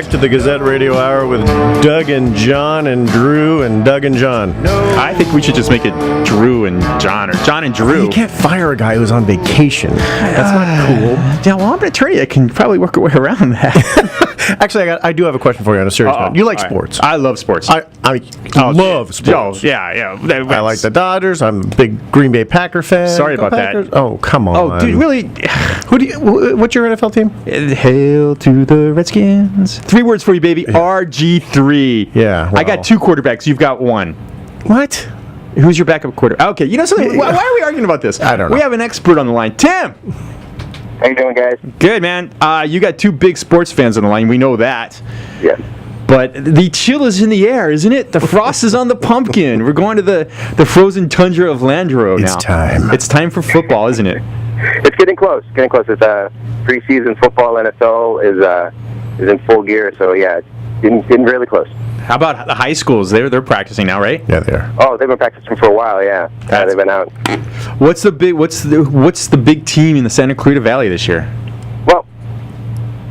back to the Gazette Radio Hour with Doug and John and Drew and Doug and John. I think we should just make it Drew and John or John and Drew. You can't fire a guy who's on vacation. That's not cool. Yeah, well, I'm an attorney. I can probably work a way around that. Actually, I do have a question for you on a serious note. You like sports? I love sports. I love sports. Yeah. I like the Dodgers. I'm a big Green Bay Packer fan. Sorry about Packers. that. Oh, come on. Oh, dude, really? What's your NFL team? Hail to the Redskins. 3 words for you, baby. RG3. Yeah. I got 2 quarterbacks. You've got 1. What? Who's your backup quarterback? Okay, you know something? Why are we arguing about this? I don't know. We have an expert on the line. Tim! How you doing, guys? Good, man. You got 2 big sports fans on the line. We know that. Yes. But the chill is in the air, isn't it? The frost is on the pumpkin. We're going to the frozen tundra of Landro now. It's time. It's time for football, isn't it? It's getting close. It's preseason football. NFL is in full gear. So yeah, it's getting really close. How about the high schools? They're practicing now, right? Yeah, they are. Oh, they've been practicing for a while. Yeah, they've been out. What's the big team in the Santa Clarita Valley this year? Well,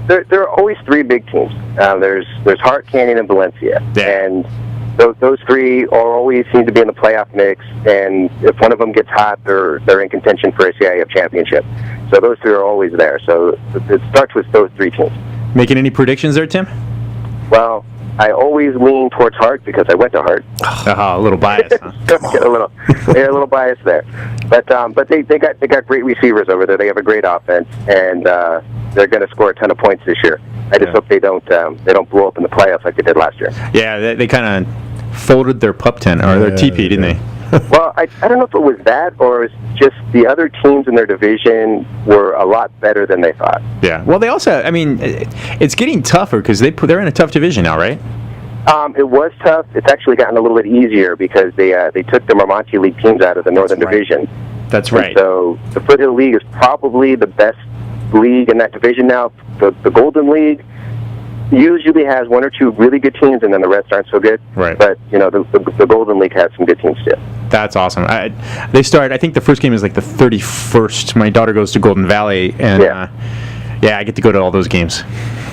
there are always 3 big teams. There's Hart, Canyon, and Valencia, and those 3 always seem to be in the playoff mix. And if one of them gets hot, they're in contention for a CIF championship. So those 3 are always there. So it starts with those 3 teams. Making any predictions there, Tim? Well, I always lean towards Hart because I went to Hart. A little bias, huh? a little bias there, but they got great receivers over there. They have a great offense, and they're going to score a ton of points this year. I just hope they don't blow up in the playoffs like they did last year. Yeah, they kind of folded their pup tent or their teepee, didn't they? Well, I don't know if it was that or it was just the other teams in their division were a lot better than they thought. Yeah. Well, they also, I mean, it's getting tougher because they're in a tough division now, right? It was tough. It's actually gotten a little bit easier because they took the Marmonte League teams out of the Northern Division. That's right. And so the Foothill League is probably the best league in that division now. The Golden League usually has 1 or 2 really good teams, and then the rest aren't so good. Right. But the Golden League has some good teams too. That's awesome. They start. I think the first game is like the 31st. My daughter goes to Golden Valley, and I get to go to all those games.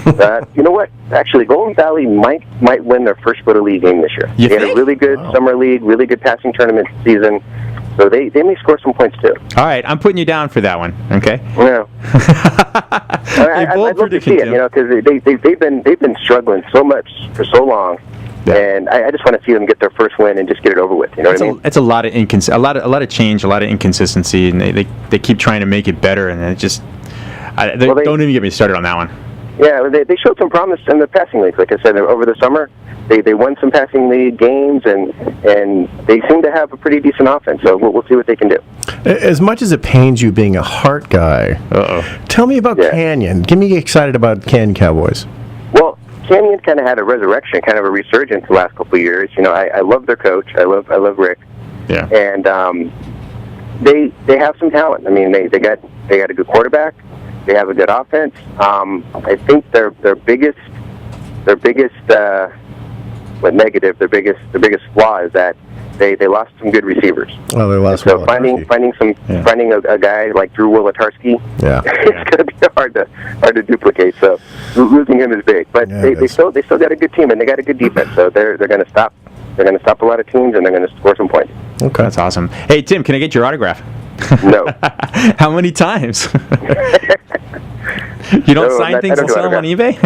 You know what? Actually, Golden Valley might win their first Foothill League game this year. You they think? had a really good summer league, really good passing tournament season. So they may score some points too. All right, I'm putting you down for that one. Okay. Yeah. I'd love to see it, because they've been struggling so much for so long, and I just want to see them get their first win and just get it over with. You know what I mean? It's a lot of a lot of change, a lot of inconsistency, and they keep trying to make it better, and it just don't even get me started on that one. Yeah, they showed some promise in the passing leagues. Like I said, over the summer, they won some passing league games, and they seem to have a pretty decent offense. So we'll see what they can do. As much as it pains you being a Hart guy, tell me about Canyon. Get me excited about Canyon Cowboys. Well, Canyon kind of had a resurrection, kind of a resurgence the last couple of years. You know, I love their coach. I love Rick. Yeah. And they have some talent. I mean, they got a good quarterback. They have a good offense. I think their biggest biggest flaw is that they lost some good receivers. Well, they lost. So finding a guy like Drew Wolotarski, it's going to be hard to duplicate. So losing him is big, but they still got a good team and they got a good defense. So they're going to stop. They're going to stop a lot of teams and they're going to score some points. Okay, that's awesome. Hey Tim, can I get your autograph? No. How many times? You don't sign things and sell them on eBay?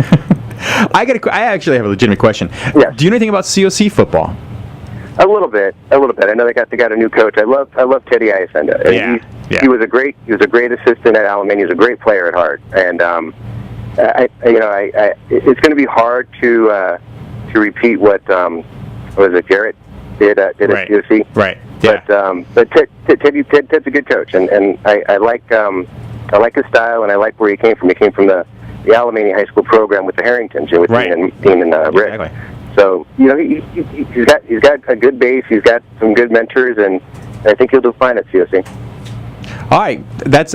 I actually have a legitimate question. Yeah. Do you know anything about COC football? A little bit. I know they got a new coach. I love Teddy Iasenda. He was a great assistant at Alameda. He was a great player at Hart. And it's going to be hard to repeat what was it Garrett did at COC. Right. Yeah. But Ted's a good coach, and I like his style, and I like where he came from. He came from the Alameda High School program with the Harringtons, with Dean and Rick. Exactly. So he's got a good base. He's got some good mentors, and I think he'll do fine at COC. All right,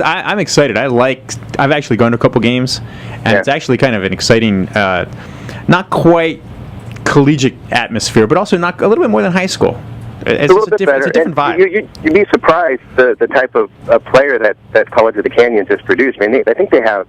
I'm excited. I've actually gone to a couple games, and it's actually kind of an exciting, not quite collegiate atmosphere, but also not a little bit more than high school. It's just a different vibe. You'd be surprised the type of player that College of the Canyons has produced. I mean, I think they have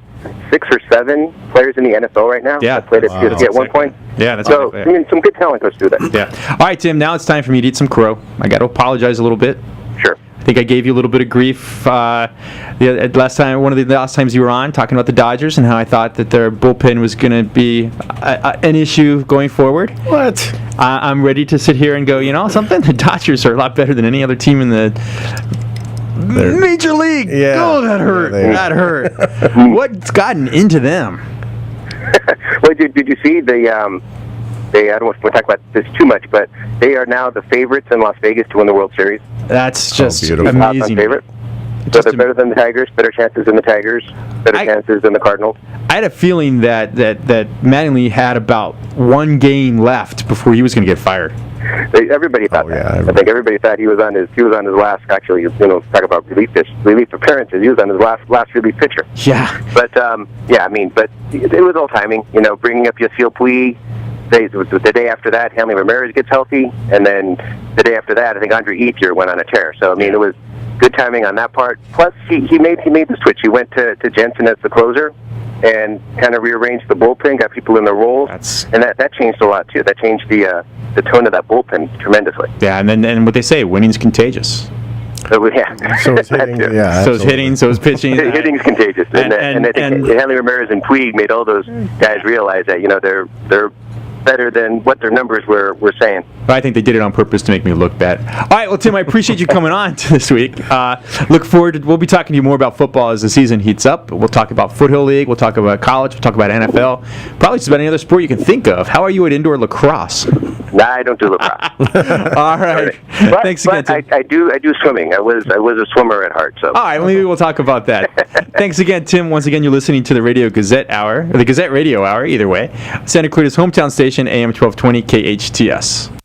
6 or 7 players in the NFL right now that played at PSG at one point. Yeah, that's so. I mean, some good talent goes through that. Yeah. All right, Tim. Now it's time for me to eat some crow. I got to apologize a little bit. Sure. I think I gave you a little bit of grief one of the last times you were on, talking about the Dodgers and how I thought that their bullpen was going to be an issue going forward. What? I'm ready to sit here and go, you know something? The Dodgers are a lot better than any other team in the Major League. Yeah. Oh, that hurt. That hurt. What's gotten into them? Well, did you see the? I don't want to talk about this too much, but they are now the favorites in Las Vegas to win the World Series. That's just beautiful. amazing. Favorite. So they're better than the Tigers, better chances than the Tigers, better chances than the Cardinals. I had a feeling that Mattingly had about 1 game left before he was going to get fired. Everybody thought that. I think everybody thought he was on his last. Actually, talk about relief appearances. He was on his last relief pitcher. Yeah. But but it was all timing. Bringing up Yasiel Puig. The day after that, Hanley Ramirez gets healthy, and then the day after that, I think Andre Ethier went on a tear. So I mean, it was good timing on that part. Plus, he made the switch. He went to Jensen as the closer, and kind of rearranged the bullpen, got people in their roles, and that changed a lot too. That changed the tone of that bullpen tremendously. Yeah, and what they say, winning's contagious. So yeah. So it's hitting. Yeah. So it's hitting. So it's pitching. Hitting's contagious, and I think Hanley Ramirez and Puig made all those guys realize that they're better than what their numbers were saying. I think they did it on purpose to make me look bad. All right, well, Tim, I appreciate you coming on this week. Look forward to, we'll be talking to you more about football as the season heats up. We'll talk about Foothill League, we'll talk about college, we'll talk about NFL, probably just about any other sport you can think of. How are you at indoor lacrosse? Nah, I don't do lacrosse. All right. Thanks again, Tim. I do swimming. I was a swimmer at heart. So. All right, well, maybe we'll talk about that. Thanks again, Tim. Once again, you're listening to the Radio Gazette Hour, or the Gazette Radio Hour, either way. Santa Clarita's hometown station, AM 1220 KHTS.